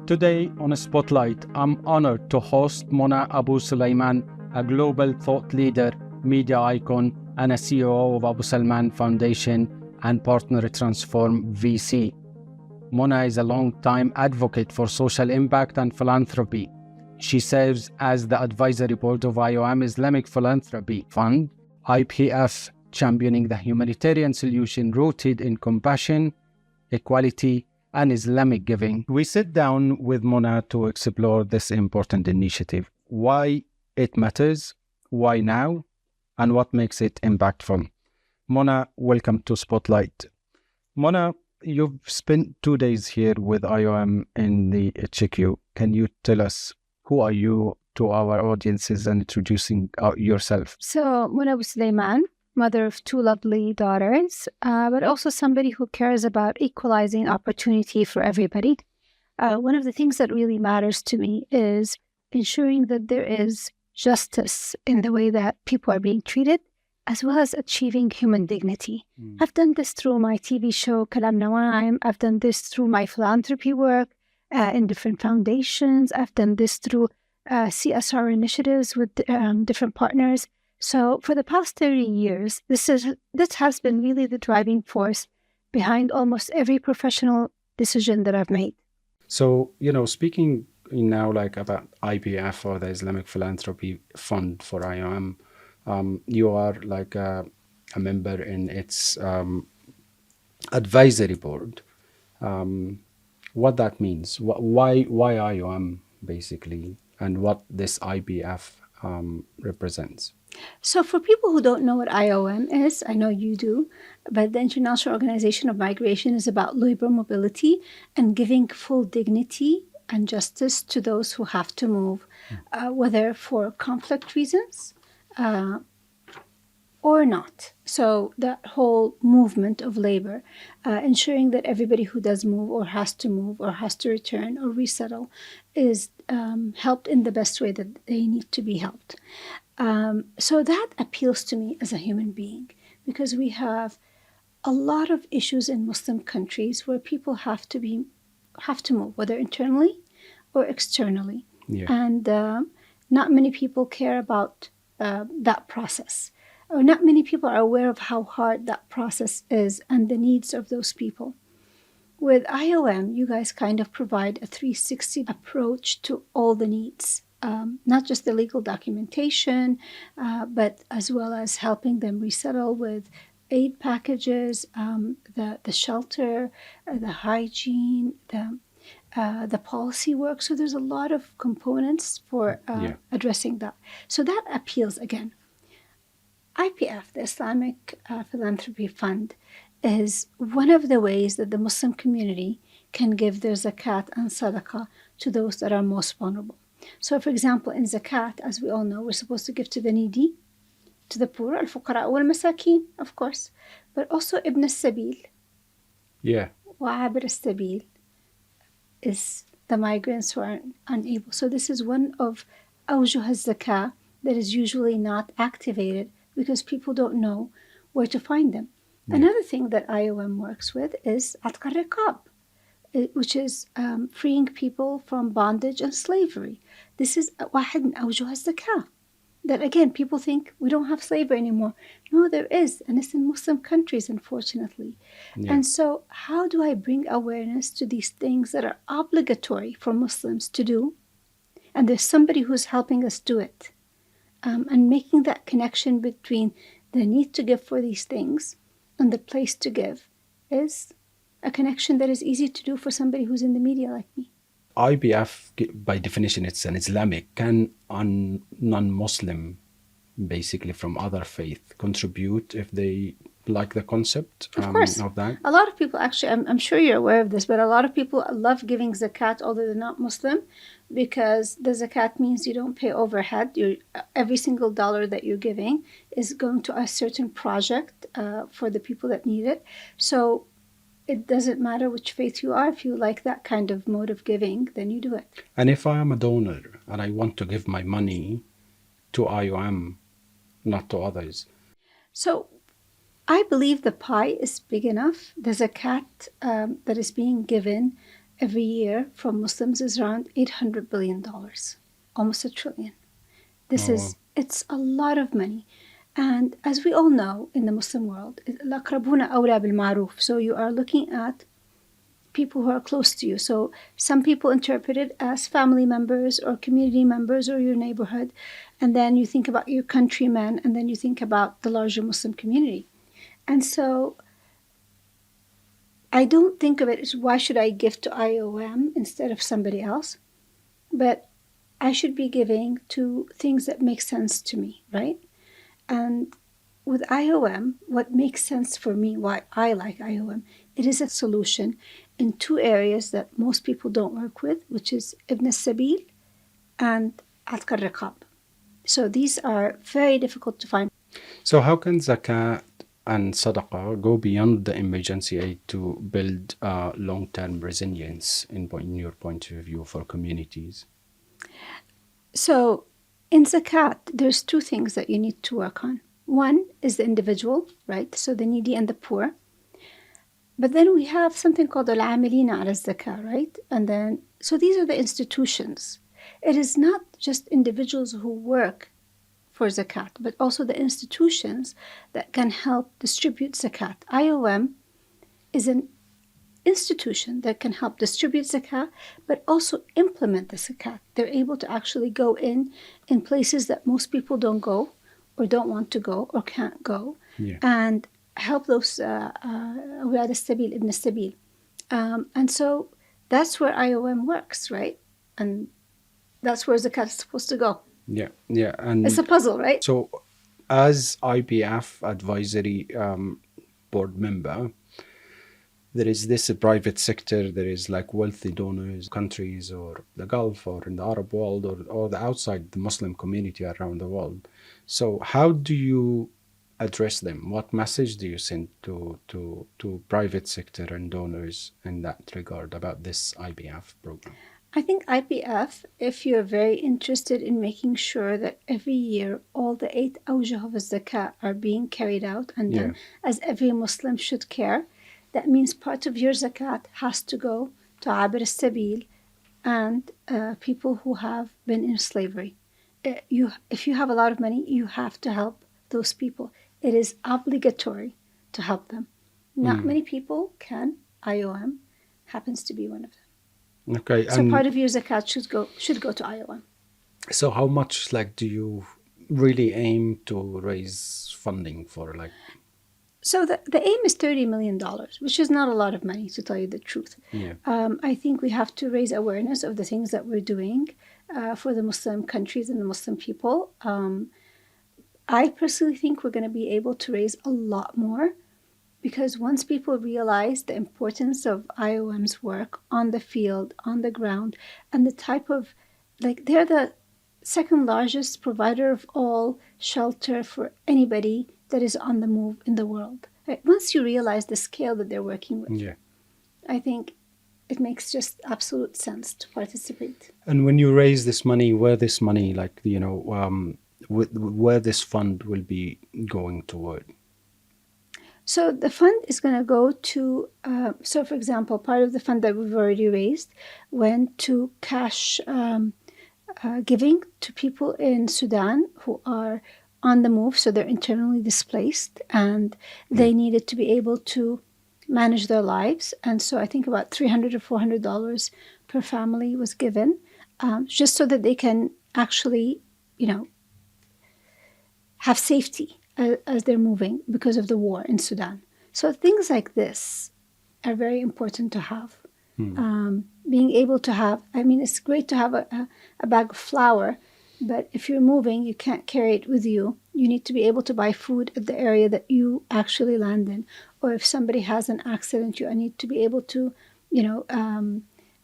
Today on Spotlight, I'm honored to host Muna AbuSulayman, a global thought leader, media icon, and a CEO of AbuSulayman Foundation and partner Transform VC. Muna is a long-time advocate for social impact and philanthropy. She serves as the advisory board of IOM Islamic Philanthropy Fund, IPF, championing the humanitarian solution rooted in compassion, equality, and Islamic giving. We sit down with Muna to explore this important initiative, why it matters, why now, and what makes it impactful. Muna, welcome to Spotlight. Muna, you've spent 2 days here with IOM in the HQ. Can you tell us who are you to our audiences and introducing yourself? So, Muna AbuSulayman, mother of 2 lovely daughters, but also somebody who cares about equalizing opportunity for everybody. One of the things that really matters to me is ensuring that there is justice in the way that people are being treated, as well as achieving human dignity. I've done this through my TV show, Kalam Nawaim. I've done this through my philanthropy work in different foundations. I've done this through CSR initiatives with different partners. So for the past 30 years, this has been really the driving force behind almost every professional decision that I've made. So, speaking now about IPF or the Islamic Philanthropy Fund for IOM, you are a member in its advisory board. What that means, why IOM basically, and what this IPF represents. So for people who don't know what IOM is, I know you do, but the International Organization of Migration is about labor mobility and giving full dignity and justice to those who have to move, whether for conflict reasons or not. So that whole movement of labor, ensuring that everybody who does move or has to return or resettle is helped in the best way that they need to be helped. So that appeals to me as a human being, because we have a lot of issues in Muslim countries where people have to move, whether internally or externally. Yeah. And not many people care about that process, or not many people are aware of how hard that process is and the needs of those people. With IOM, you guys kind of provide a 360 approach to all the needs. Not just the legal documentation, but as well as helping them resettle with aid packages, the shelter, the hygiene, the policy work. So there's a lot of components for addressing that. So that appeals again. IPF, the Islamic Philanthropy Fund, is one of the ways that the Muslim community can give their Zakat and Sadaqah to those that are most vulnerable. So, for example, in Zakat, as we all know, we're supposed to give to the needy, to the poor, al-fuqara wal-masakin, of course, but also ibn al-sabil. Yeah. Wa'abir al-sabil is the migrants who are unable. So this is one of awjuh al-zakah that is usually not activated because people don't know where to find them. Yeah. Another thing that IOM works with is atq al-riqab, which is freeing people from bondage and slavery. This is واحد من أوجه الزكاة. That again, people think we don't have slavery anymore. No, there is, and it's in Muslim countries, unfortunately. Yeah. And so how do I bring awareness to these things that are obligatory for Muslims to do? And there's somebody who's helping us do it. And making that connection between the need to give for these things and the place to give is a connection that is easy to do for somebody who's in the media like me. IPF, by definition, it's an Islamic. Can a non-Muslim, basically from other faith, contribute if they like the concept of course. Of that? A lot of people, actually, I'm sure you're aware of this, but a lot of people love giving zakat, although they're not Muslim, because the zakat means you don't pay overhead. Every single dollar that you're giving is going to a certain project for the people that need it. So it doesn't matter which faith you are. If you like that kind of mode of giving, then you do it. And if I am a donor and I want to give my money to IOM, not to others? So I believe the pie is big enough. The zakat that is being given every year from Muslims is around $800 billion, almost $1 trillion. It's a lot of money. And as we all know in the Muslim world, الأقربون أولى بالمعروف. So you are looking at people who are close to you. So some people interpret it as family members or community members or your neighborhood. And then you think about your countrymen, and then you think about the larger Muslim community. And so I don't think of it as why should I give to IOM instead of somebody else, but I should be giving to things that make sense to me, right? And with IOM, what makes sense for me, why I like IOM, it is a solution in two areas that most people don't work with, which is Ibn Sabil and Atq al-Riqab. So these are very difficult to find. So how can Zakat and Sadaqah go beyond the emergency aid to build long-term resilience in your point of view for communities? So in Zakat, there's two things that you need to work on. One is the individual, right? So the needy and the poor. But then we have something called al-amilina ala zakah, right? And then, so these are the institutions. It is not just individuals who work for zakat, but also the institutions that can help distribute zakat. IOM is an institution that can help distribute zakat, but also implement the zakat. They're able to actually go in places that most people don't go or don't want to go or can't go, and help those awlad al-sabil, ibn al-sabil. And so that's where IOM works, right? And that's where zakat is supposed to go. Yeah. And it's a puzzle, right? So as IPF advisory board member, there is this private sector, there is like wealthy donors, countries or the Gulf or in the Arab world or the outside the Muslim community around the world. So how do you address them? What message do you send to private sector and donors in that regard about this IPF program? I think IPF, if you're very interested in making sure that every year all the 8 awjuh of zakat are being carried out and done as every Muslim should care, that means part of your zakat has to go to Abir al-Sabil and people who have been in slavery. If you have a lot of money, you have to help those people. It is obligatory to help them. Not many people can. IOM happens to be one of them. Okay. So part of your zakat should go to IOM. So how much do you really aim to raise funding for So the aim is $30 million, which is not a lot of money, to tell you the truth. Yeah. I think we have to raise awareness of the things that we're doing for the Muslim countries and the Muslim people. I personally think we're going to be able to raise a lot more, because once people realize the importance of IOM's work on the field, on the ground, and the type of, they're the second largest provider of all shelter for anybody that is on the move in the world. Right? Once you realize the scale that they're working with, I think it makes just absolute sense to participate. And when you raise this money, where this money, where this fund will be going toward? So the fund is going to go to, so for example, part of the fund that we've already raised went to cash giving to people in Sudan who are on the move, so they're internally displaced, and they needed to be able to manage their lives. And so I think about $300 or $400 per family was given, just so that they can actually, have safety as they're moving because of the war in Sudan. So things like this are very important to have. Being able to have, it's great to have a bag of flour, but if you're moving, you can't carry it with you. You need to be able to buy food at the area that you actually land in. Or if somebody has an accident, you need to be able to,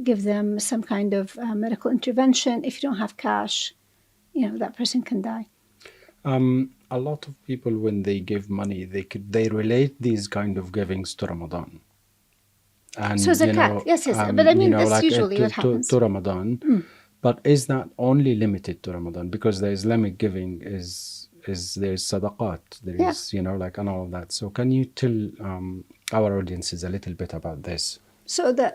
give them some kind of medical intervention. If you don't have cash, that person can die. A lot of people, when they give money, they relate these kind of givings to Ramadan. And, so zakat, yes. But that's usually what happens. To Ramadan. But is that only limited to Ramadan? Because the Islamic giving is there's sadaqat, there is, and all of that. So can you tell our audiences a little bit about this? So the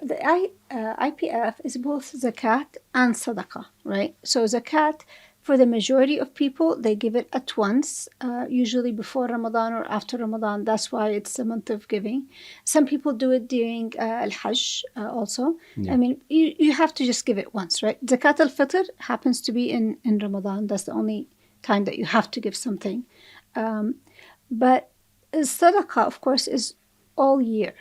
IPF is both zakat and sadaqah, right? So zakat, for the majority of people, they give it at once, usually before Ramadan or after Ramadan. That's why it's a month of giving. Some people do it during Al-Hajj also. Yeah. I mean, you have to just give it once, right? Zakat al-Fitr happens to be in Ramadan. That's the only time that you have to give something. But sadaqah, of course, is all year.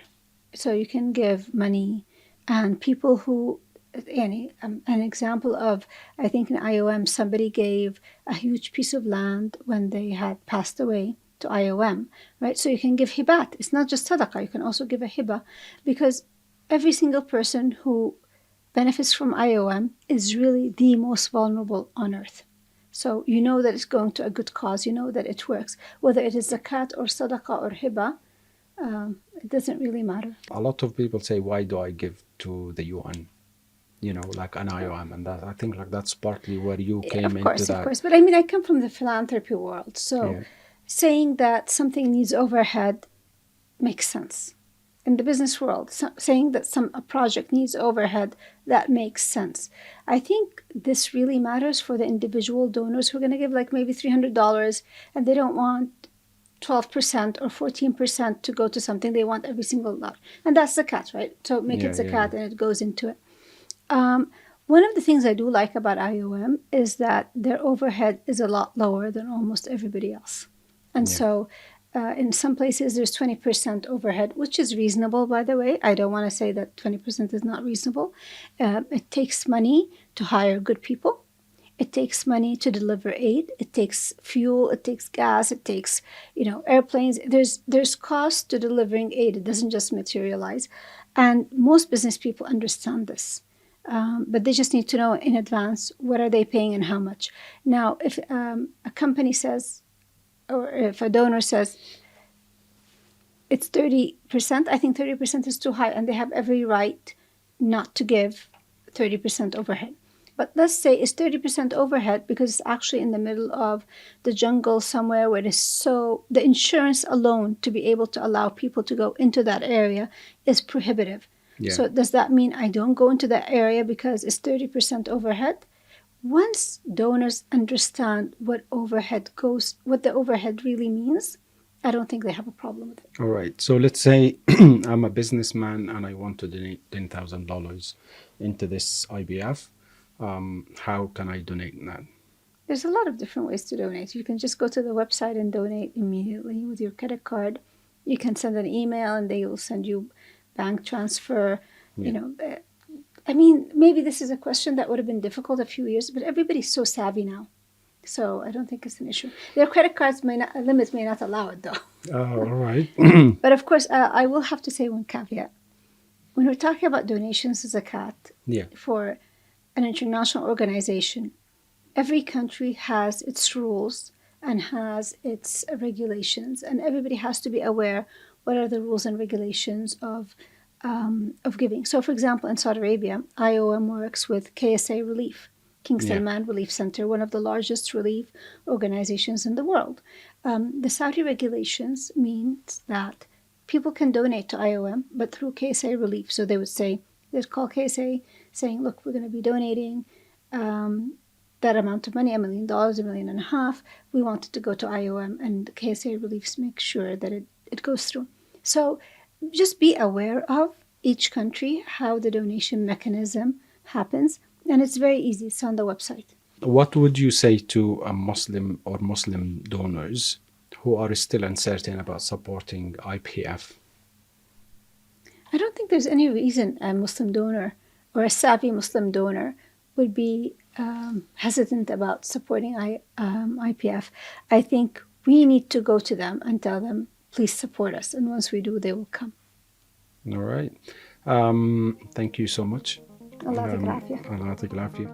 So you can give money, and people who, an example of, I think in IOM, somebody gave a huge piece of land when they had passed away to IOM, right? So you can give hibat. It's not just sadaqah, you can also give a hiba, because every single person who benefits from IOM is really the most vulnerable on earth. So you know that it's going to a good cause, you know that it works. Whether it is zakat or sadaqah or hiba, it doesn't really matter. A lot of people say, why do I give to the UN? You know, like an IOM, and that I think like that's partly where you came into that. Of course. But I mean, I come from the philanthropy world, so saying that something needs overhead makes sense. In the business world, saying that a project needs overhead, that makes sense. I think this really matters for the individual donors who are going to give like maybe $300, and they don't want 12% or 14% to go to something. They want every single dollar. And that's zakat, right? So make it zakat and it goes into it. One of the things I do like about IOM is that their overhead is a lot lower than almost everybody else. And so in some places there's 20% overhead, which is reasonable, by the way. I don't want to say that 20% is not reasonable. It takes money to hire good people. It takes money to deliver aid. It takes fuel. It takes gas. It takes, airplanes. There's cost to delivering aid. It doesn't just materialize. And most business people understand this. But they just need to know in advance what are they paying and how much. Now, if a company says, or if a donor says, it's 30%, I think 30% is too high, and they have every right not to give 30% overhead. But let's say it's 30% overhead because it's actually in the middle of the jungle somewhere where the insurance alone to be able to allow people to go into that area is prohibitive. Yeah. So does that mean I don't go into that area because it's 30% overhead? Once donors understand what the overhead really means, I don't think they have a problem with it. All right. So let's say I'm a businessman and I want to donate $10,000 into this IBF. How can I donate that? There's a lot of different ways to donate. You can just go to the website and donate immediately with your credit card. You can send an email and they will send you bank transfer. I mean, maybe this is a question that would have been difficult a few years, but everybody's so savvy now. So I don't think it's an issue. Their credit cards limits may not allow it, though. All right. But of course, I will have to say one caveat. When we're talking about donations to zakat for an international organization, every country has its rules and has its regulations, and everybody has to be aware what are the rules and regulations of giving. So, for example, in Saudi Arabia, IOM works with KSA Relief, King Salman Relief Center, one of the largest relief organizations in the world. The Saudi regulations means that people can donate to IOM, but through KSA Relief. So they'd call KSA saying, look, we're going to be donating that amount of money, $1 million, $1.5 million. We want it to go to IOM, and KSA Relief makes sure that it goes through. So just be aware of each country, how the donation mechanism happens, and it's very easy. It's on the website. What would you say to a Muslim or Muslim donors who are still uncertain about supporting IPF? I don't think there's any reason a Muslim donor or a savvy Muslim donor would be hesitant about supporting IPF. I think we need to go to them and tell them, please support us. And once we do, they will come. All right. Thank you so much. Allah يعطيك العافية. الله يعطيك العافية.